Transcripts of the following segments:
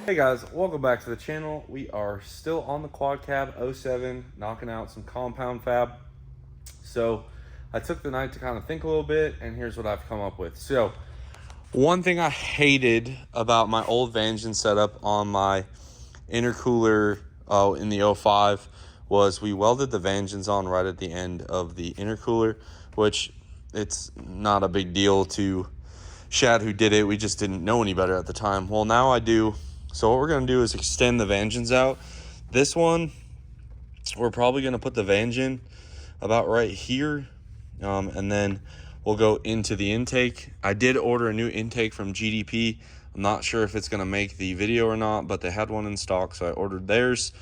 Hey guys, welcome back to the channel. We are still on the quad cab 07, knocking out some compound fab. So I took the night to kind of think a little bit, and here's what I've come up with. So one thing I hated about my old Vangeon setup on my intercooler in the 05 was we welded the Vangeons on right at the end of the intercooler, which it's not a big deal to Shad who did it. We just didn't know any better at the time. Well, now I do. So what we're going to do is extend the Vangeons out. This one, we're probably going to put the Vangeon about right here, and then we'll go into the intake. I did order a new intake from GDP. I'm not sure if it's going to make the video or not, but they had one in stock, so I ordered theirs.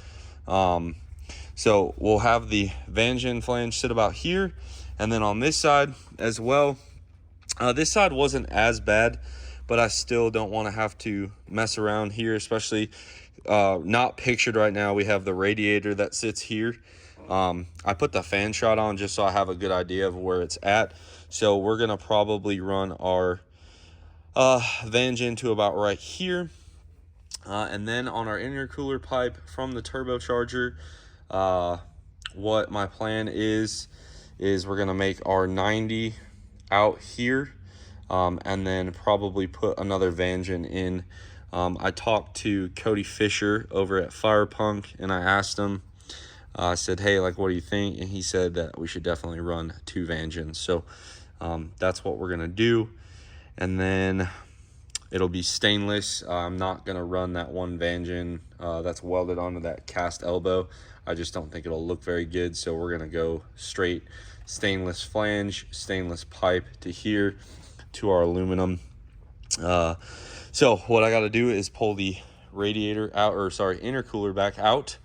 So we'll have the Vangeon flange sit about here, and then on this side as well. This side wasn't as bad, but I still don't want to have to mess around here, especially not pictured right now. We have the radiator that sits here. I put the fan shot on just so I have a good idea of where it's at. So we're going to probably run our Vangeon to about right here. And then on our intercooler pipe from the turbocharger, what my plan is we're going to make our 90 out here, and then probably put another Vangeon in. I talked to Cody Fisher over at Firepunk, and I asked him, I said, hey, like, what do you think? And he said that we should definitely run 2 Vangeons. So that's what we're going to do. And then it'll be stainless. I'm not going to run that one Vangeon that's welded onto that cast elbow. I just don't think it'll look very good. So we're going to go straight stainless flange, stainless pipe to here to our aluminum. So what I got to do is pull the radiator out, or sorry, intercooler back out,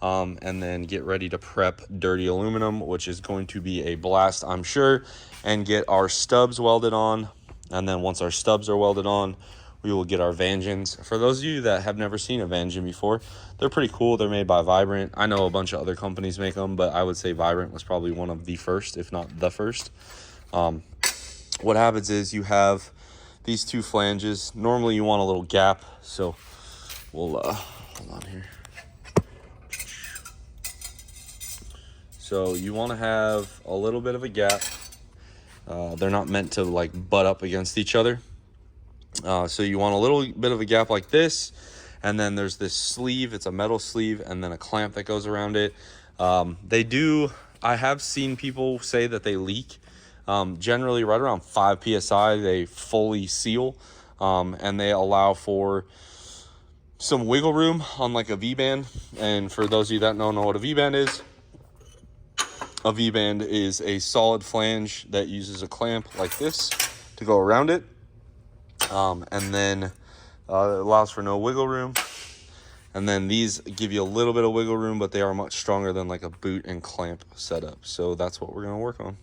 and then get ready to prep dirty aluminum, which is going to be a blast, I'm sure, and get our stubs welded on. And then once our stubs are welded on, we will get our Vangeons. For those of you that have never seen a Vangeon before, they're pretty cool. They're made by Vibrant. I know a bunch of other companies make them, but I would say Vibrant was probably one of the first, if not the first. What happens is you have these 2 flanges. Normally you want a little gap, so we'll hold on here. So you want to have a little bit of a gap. They're not meant to like butt up against each other. So you want a little bit of a gap like this, and then there's this sleeve. It's a metal sleeve, and then a clamp that goes around it. I have seen people say that they leak. Generally right around 5 psi they fully seal, and they allow for some wiggle room on like a V-band. And for those of you that don't know what a V-band is, a V-band is a solid flange that uses a clamp like this to go around it. And then it allows for no wiggle room. And then these give you a little bit of wiggle room, but they are much stronger than like a boot and clamp setup. So that's what we're going to work on.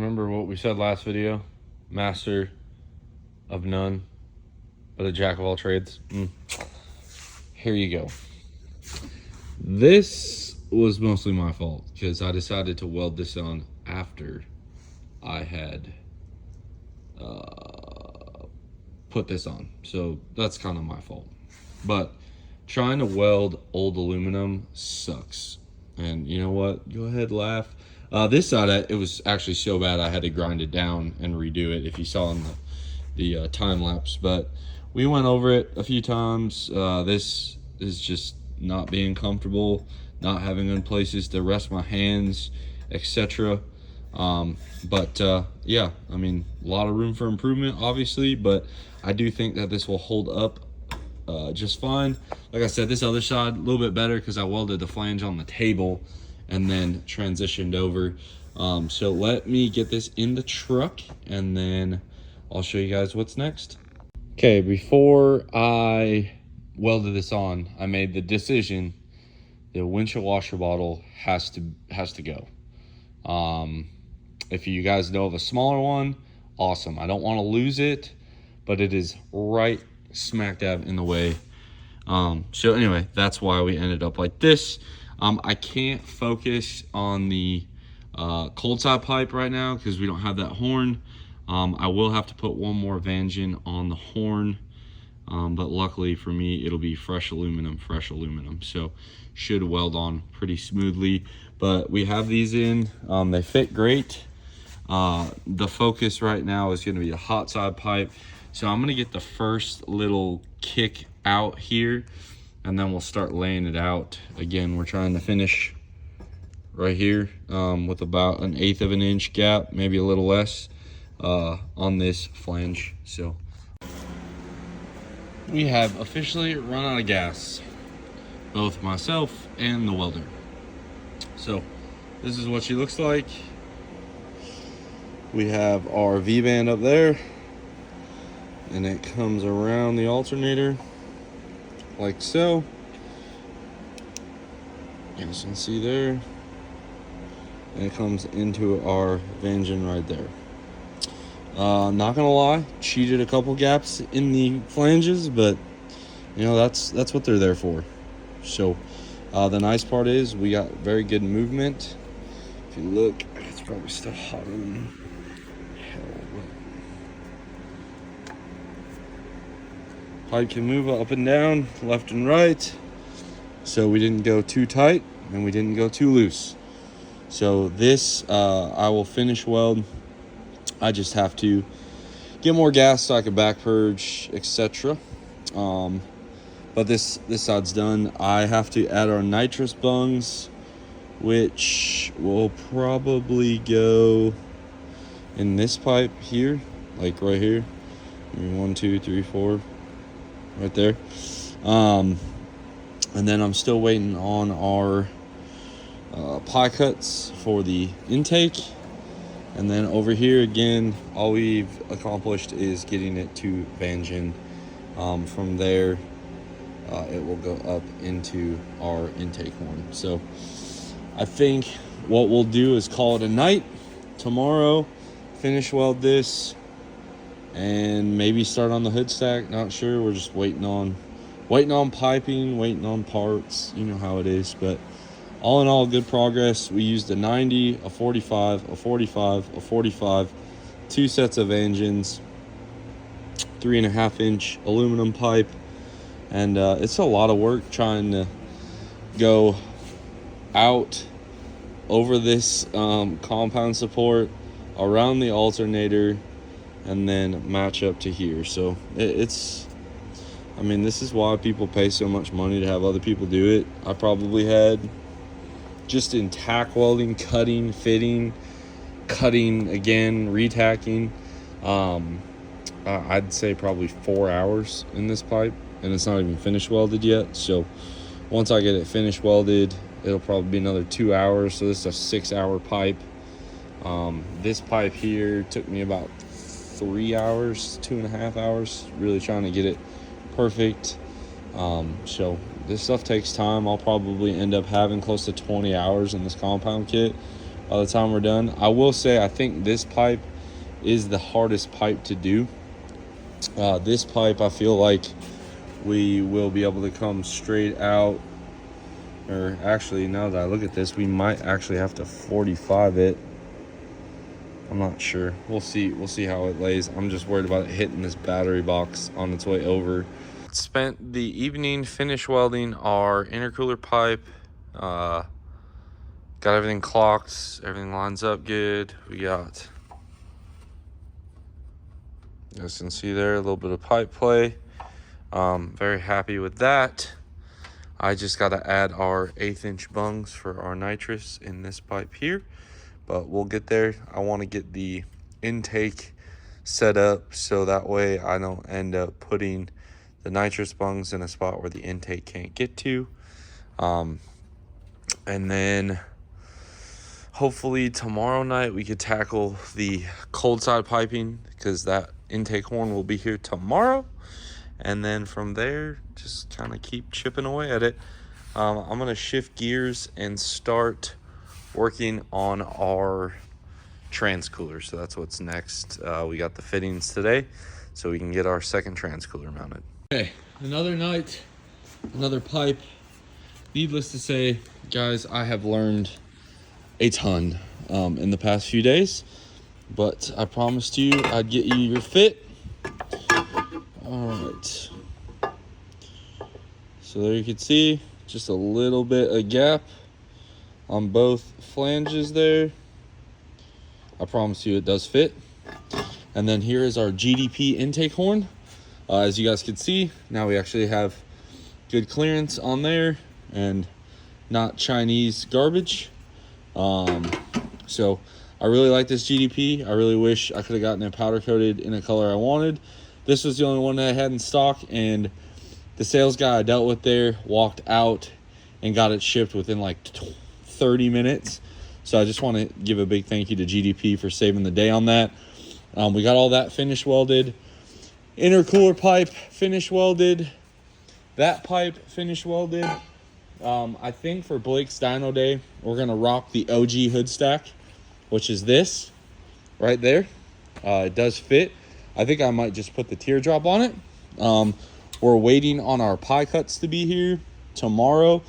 remember what we said last video? Master of none, but a jack of all trades. Here you go. This was mostly my fault because I decided to weld this on after I had put this on. So that's kind of my fault. But trying to weld old aluminum sucks. And you know what? Go ahead, laugh. This side, it was actually so bad I had to grind it down and redo it, if you saw in the time lapse. But we went over it a few times. This is just not being comfortable, not having good places to rest my hands, etc. Yeah, I mean, a lot of room for improvement, obviously, but I do think that this will hold up just fine. Like I said, this other side a little bit better because I welded the flange on the table and then transitioned over. So let me get this in the truck and then I'll show you guys what's next. Okay, before I welded this on, I made the decision the windshield washer bottle has to go. If you guys know of a smaller one, awesome. I don't want to lose it, but it is right smack dab in the way. So anyway, that's why we ended up like this. I can't focus on the cold side pipe right now because we don't have that horn. I will have to put one more Vangeon on the horn, but luckily for me, it'll be fresh aluminum, so should weld on pretty smoothly. But we have these in, they fit great. The focus right now is going to be the hot side pipe, so I'm going to get the first little kick out here and then we'll start laying it out. Again, we're trying to finish right here with about 1/8 of an inch gap, maybe a little less, on this flange. So we have officially run out of gas, both myself and the welder. So this is what she looks like. We have our V-band up there and it comes around the alternator like so. You guys can see there, and it comes into our Vangeon right there. Not gonna lie, cheated a couple gaps in the flanges, but you know, that's what they're there for. So the nice part is we got very good movement. If you look, it's probably still hotter than hell. Pipe can move up and down, left and right. So we didn't go too tight and we didn't go too loose. So this I will finish weld. I just have to get more gas so I can back purge, etc. But this side's done. I have to add our nitrous bungs, which will probably go in this pipe here, like right here. 1, 2, 3, 4, right there. And then I'm still waiting on our pie cuts for the intake. And then over here again, all we've accomplished is getting it to Vangeon. From there, it will go up into our intake horn. So I think what we'll do is call it a night. Tomorrow, finish weld this and maybe start on the hood stack. Not sure. We're just waiting on piping, waiting on parts. You know how it is. But all in all, good progress. We used a 90, a 45, a 45, a 45, 2 sets of Vangeons, 3.5 inch aluminum pipe, and it's a lot of work trying to go out over this compound support, around the alternator, and then match up to here. So I mean, this is why people pay so much money to have other people do it. I probably had, just in tack welding, cutting, fitting, cutting again, retacking, I'd say probably 4 hours in this pipe, and it's not even finished welded yet. So once I get it finished welded, it'll probably be another 2 hours. So this is a 6-hour pipe. This pipe here took me about 3 hours, 2.5 hours, really trying to get it perfect. So this stuff takes time. I'll probably end up having close to 20 hours in this compound kit by the time we're done. I will say I think this pipe is the hardest pipe to do. This pipe, I feel like we will be able to come straight out, or actually, now that I look at this, we might actually have to 45 it. I'm not sure. We'll see how it lays. I'm just worried about it hitting this battery box on its way over. Spent the evening finish welding our intercooler pipe. Got everything clocked. Everything lines up good. We got, you guys can see there, a little bit of pipe play. Very happy with that. I just got to add our 1/8 inch bungs for our nitrous in this pipe here, but we'll get there. I want to get the intake set up so that way I don't end up putting the nitrous bungs in a spot where the intake can't get to. And then hopefully tomorrow night we could tackle the cold side piping, because that intake horn will be here tomorrow. And then from there, just kind of keep chipping away at it. I'm going to shift gears and start working on our trans cooler. So that's what's next. We got the fittings today, so we can get our second trans cooler mounted. Okay, another night, another pipe. Needless to say, guys, I have learned a ton in the past few days, but I promised you I'd get you your fit. All right, so there you can see just a little bit of gap on both flanges there. I promise you it does fit. And then here is our GDP intake horn. As you guys can see, now we actually have good clearance on there and not Chinese garbage. So I really like this GDP. I really wish I could have gotten it powder coated in a color I wanted. This was the only one that I had in stock, and the sales guy I dealt with there walked out and got it shipped within like 30 minutes. So I just want to give a big thank you to GDP for saving the day on that. We got all that finish welded. Intercooler pipe finish welded. That pipe finish welded. I think for Blake's Dyno Day, we're going to rock the OG hood stack, which is this right there. It does fit. I think I might just put the teardrop on it. We're waiting on our pie cuts to be here tomorrow.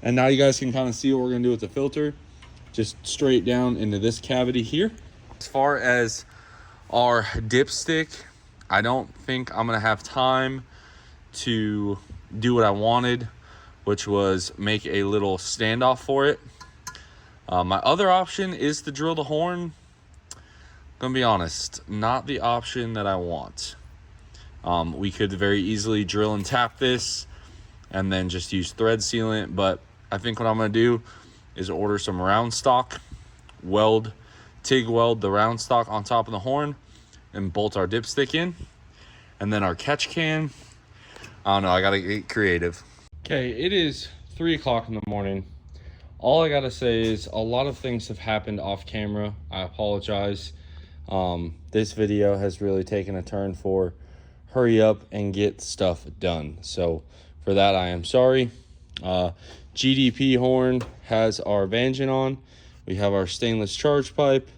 And now you guys can kind of see what we're going to do with the filter. Just straight down into this cavity here. As far as our dipstick, I don't think I'm going to have time to do what I wanted, which was make a little standoff for it. My other option is to drill the horn. Gonna be honest, not the option that I want. We could very easily drill and tap this and then just use thread sealant, but I think what I'm gonna do is order some round stock, TIG weld the round stock on top of the horn, and bolt our dipstick in. And then our catch can, I don't know, I gotta get creative. Okay, it is 3 o'clock in the morning. All I gotta say is a lot of things have happened off camera. I apologize. This video has really taken a turn for hurry up and get stuff done. So for that, I am sorry. GDP horn has our Vangeon on. We have our stainless charge pipe.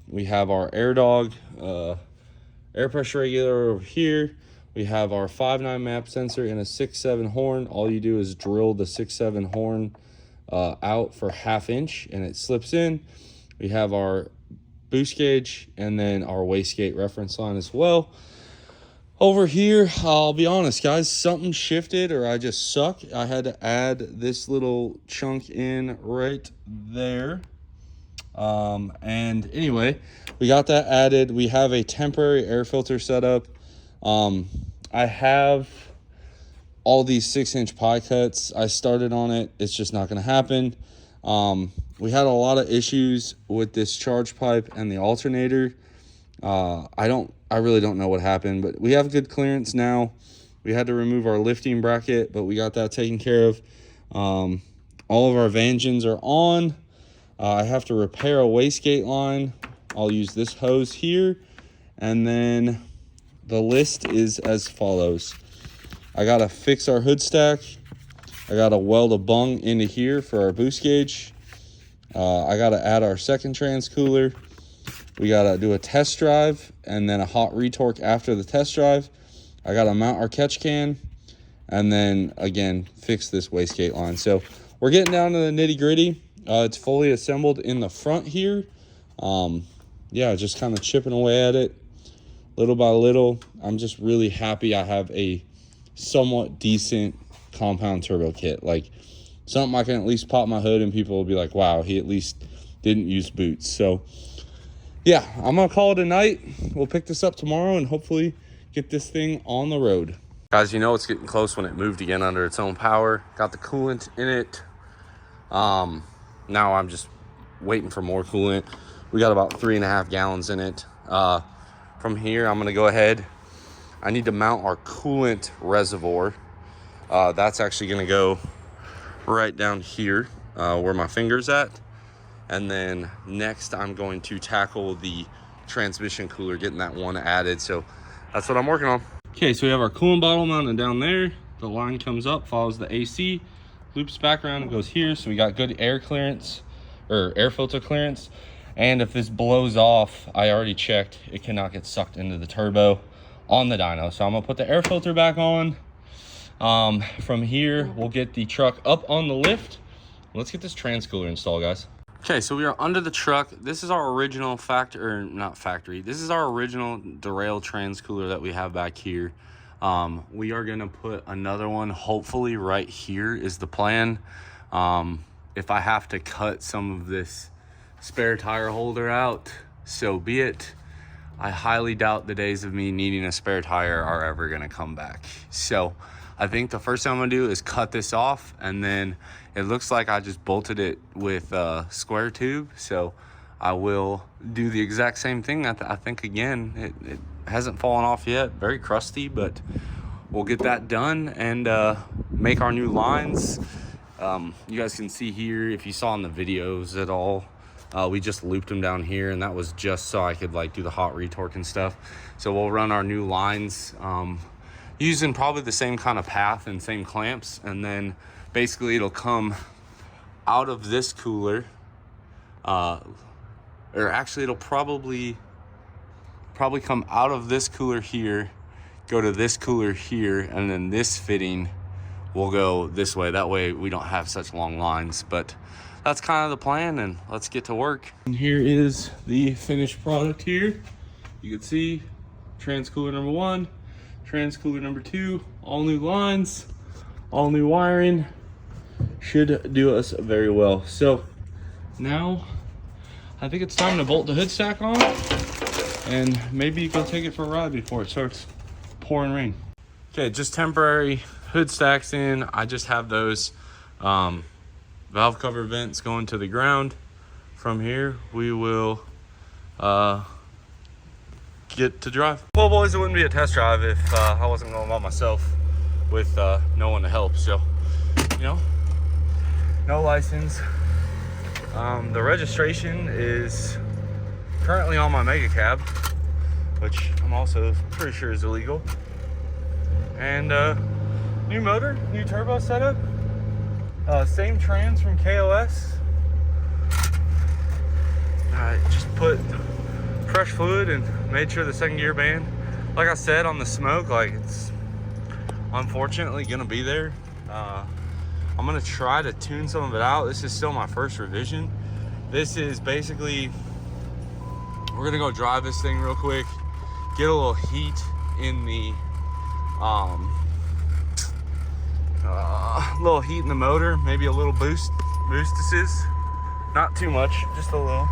We have our air dog, air pressure regulator over here. We have our 5.9 map sensor and a 6.7 horn. All you do is drill the 6.7 horn out for 1/2 inch and it slips in. We have our boost gauge and then our wastegate reference line as well. Over here, I'll be honest, guys, something shifted or I just suck. I had to add this little chunk in right there. And anyway, we got that added. We have a temporary air filter set up. I have all these 6-inch pie cuts. I started on it. It's just not going to happen. We had a lot of issues with this charge pipe and the alternator. I really don't know what happened, but we have good clearance now. We had to remove our lifting bracket, but we got that taken care of. All of our Vangeons are on. I have to repair a wastegate line. I'll use this hose here. And then the list is as follows. I got to fix our hood stack. I got to weld a bung into here for our boost gauge. I got to add our second trans cooler. We got to do a test drive and then a hot retorque after the test drive. I got to mount our catch can and then, again, fix this wastegate line. So we're getting down to the nitty gritty. It's fully assembled in the front here. Yeah, just kind of chipping away at it little by little. I'm just really happy I have a somewhat decent compound turbo kit. Like, something I can at least pop my hood and people will be like, wow, he at least didn't use boots. So yeah, I'm gonna call it a night. We'll pick this up tomorrow and hopefully get this thing on the road. Guys, you know it's getting close when it moved again under its own power. Got the coolant in it. Now I'm just waiting for more coolant. We got about 3.5 gallons in it. From here, I'm gonna go ahead. I need to mount our coolant reservoir. That's actually gonna go right down here where my finger's at. And then next I'm going to tackle the transmission cooler, getting that one added. So that's what I'm working on. Okay, so we have our coolant bottle mounted down there. The line comes up, follows the AC, loops back around and goes here. So we got good air clearance or air filter clearance. And if this blows off, I already checked, it cannot get sucked into the turbo on the dyno. So I'm gonna put the air filter back on. From here, we'll get the truck up on the lift. Let's get this trans cooler installed, guys. Okay, so we are under the truck. This is our original this is our original derail trans cooler that we have back here. We are gonna put another one, hopefully right here is the plan. If I have to cut some of this spare tire holder out, so be it. I highly doubt the days of me needing a spare tire are ever gonna come back. So I think the first thing I'm gonna do is cut this off, and then it looks like I just bolted it with a square tube. So I will do the exact same thing. I think again, it hasn't fallen off yet, very crusty, but we'll get that done and make our new lines. You guys can see here, if you saw in the videos at all, we just looped them down here, and that was just so I could like do the hot retorque and stuff. So we'll run our new lines using probably the same kind of path and same clamps, and then basically it'll come out of this cooler, or actually it'll probably come out of this cooler here, go to this cooler here, and then this fitting will go this way. That way we don't have such long lines, but that's kind of the plan, and let's get to work. And here is the finished product here. You can see trans cooler number 1, trans cooler number 2, all new lines, all new wiring. Should do us very well. So now I think it's time to bolt the hood stack on, and maybe go take it for a ride before it starts pouring rain. Okay, just temporary hood stacks in. I just have those valve cover vents going to the ground. From here we will get to drive. Well, boys, it wouldn't be a test drive if I wasn't going by myself with no one to help. So, you know, no license. The registration is currently on my mega cab, which I'm also pretty sure is illegal. And new motor, new turbo setup, same trans from KOS. I just put fresh fluid and made sure the second gear band, like I said on the smoke, like it's unfortunately gonna be there. I'm gonna try to tune some of it out. This is still my first revision. This is basically, we're gonna go drive this thing real quick, get a little heat in the little heat in the motor, maybe a little boostices, not too much, just a little.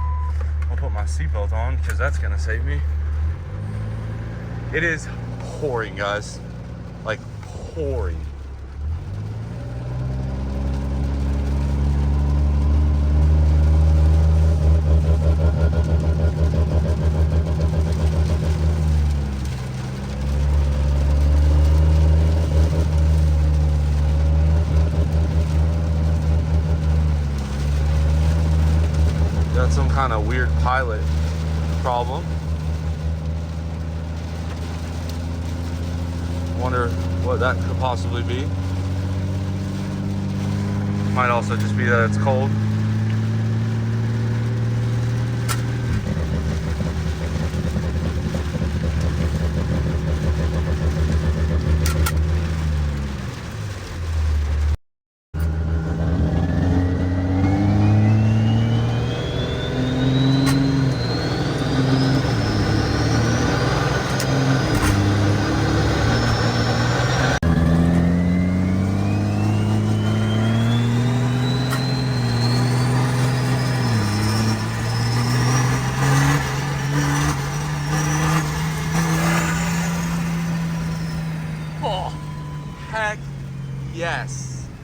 I'll put my seatbelt on because that's gonna save me. It is pouring, guys, like pouring. Got some kind of weird pilot problem. Wonder what that could possibly be. Might also just be that it's cold.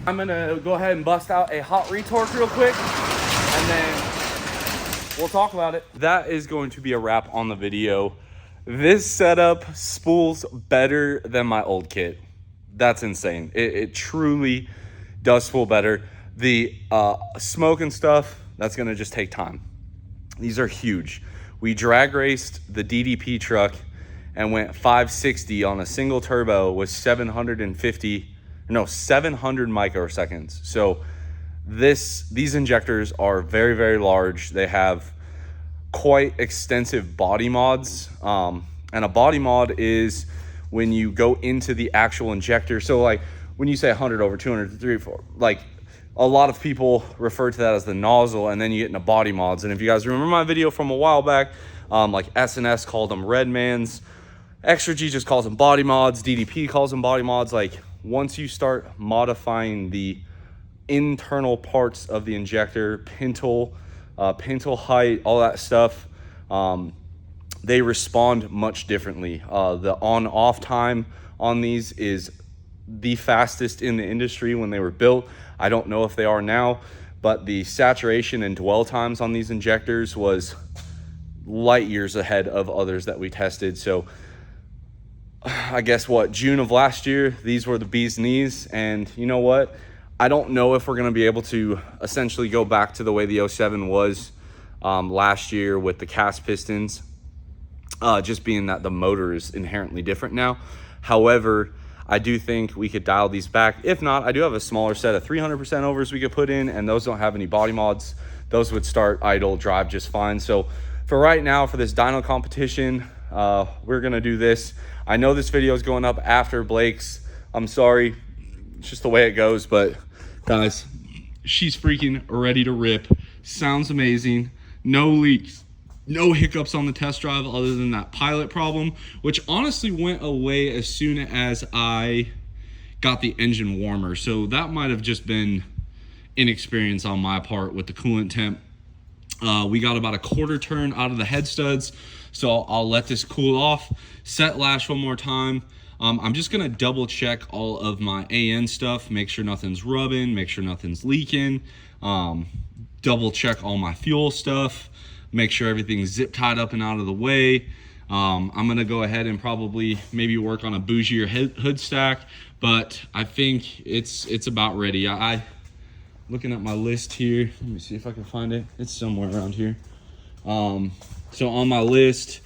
I'm gonna go ahead and bust out a hot retorque real quick, and then we'll talk about it. That is going to be a wrap on the video. This setup spools better than my old kit. That's insane. It truly does spool better. The smoke and stuff, that's gonna just take time. These are huge. We drag raced the DDP truck and went 560 on a single turbo with 700 microseconds. So these injectors are very, very large. They have quite extensive body mods. And a body mod is when you go into the actual injector. So like when you say 100 over 200, 3, 4, like a lot of people refer to that as the nozzle, and then you get into body mods. And if you guys remember my video from a while back, like S&S called them Redmans, Extra G just calls them body mods, DDP calls them body mods. Like once you start modifying the internal parts of the injector, pintle height, all that stuff, they respond much differently. The on-off time on these is the fastest in the industry when they were built. I don't know if they are now, but the saturation and dwell times on these injectors was light years ahead of others that we tested. So I guess June of last year, these were the bee's knees. And you know what? I don't know if we're going to be able to essentially go back to the way the 07 was last year with the cast pistons, just being that the motor is inherently different now. However, I do think we could dial these back. If not, I do have a smaller set of 300% overs we could put in, and those don't have any body mods. Those would start idle, drive just fine. So for right now, for this dyno competition, we're gonna do this. I know this video is going up after Blake's. I'm sorry, it's just the way it goes, but guys, she's freaking ready to rip. Sounds amazing, no leaks, no hiccups on the test drive other than that pilot problem, which honestly went away as soon as I got the engine warmer. So that might have just been inexperience on my part with the coolant temp. We got about a quarter turn out of the head studs, so I'll let this cool off, set lash one more time. I'm just gonna double check all of my AN stuff, make sure nothing's rubbing, make sure nothing's leaking, double check all my fuel stuff, make sure everything's zip tied up and out of the way. I'm gonna go ahead and probably maybe work on a bougier hood stack, but I think it's about ready. I looking at my list here, let me see if I can find it. It's somewhere around here. So on my list,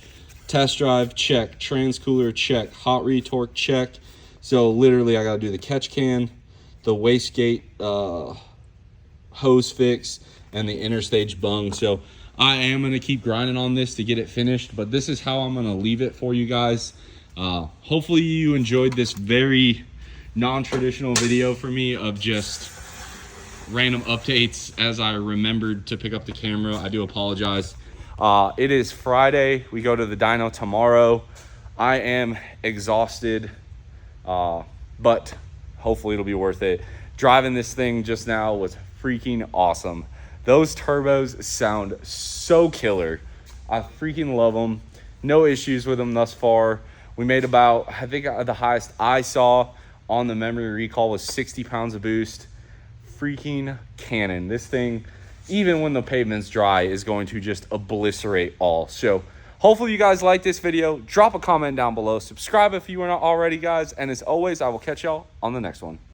test drive, check. Transcooler, check. Hot retorque, check. So literally I gotta do the catch can, the wastegate hose fix, and the interstage bung. So I am going to keep grinding on this to get it finished, but this is how I'm going to leave it for you guys. Hopefully you enjoyed this very non-traditional video for me of just random updates as I remembered to pick up the camera. I do apologize. It is Friday. We go to the dyno tomorrow. I am exhausted, but hopefully it'll be worth it. Driving this thing just now was freaking awesome. Those turbos sound so killer. I freaking love them. No issues with them thus far. We made about, I think the highest I saw on the memory recall was 60 pounds of boost. Freaking cannon. This thing, even when the pavement's dry, is going to just obliterate all. So hopefully you guys like this video. Drop a comment down below. Subscribe if you are not already, guys. And as always, I will catch y'all on the next one.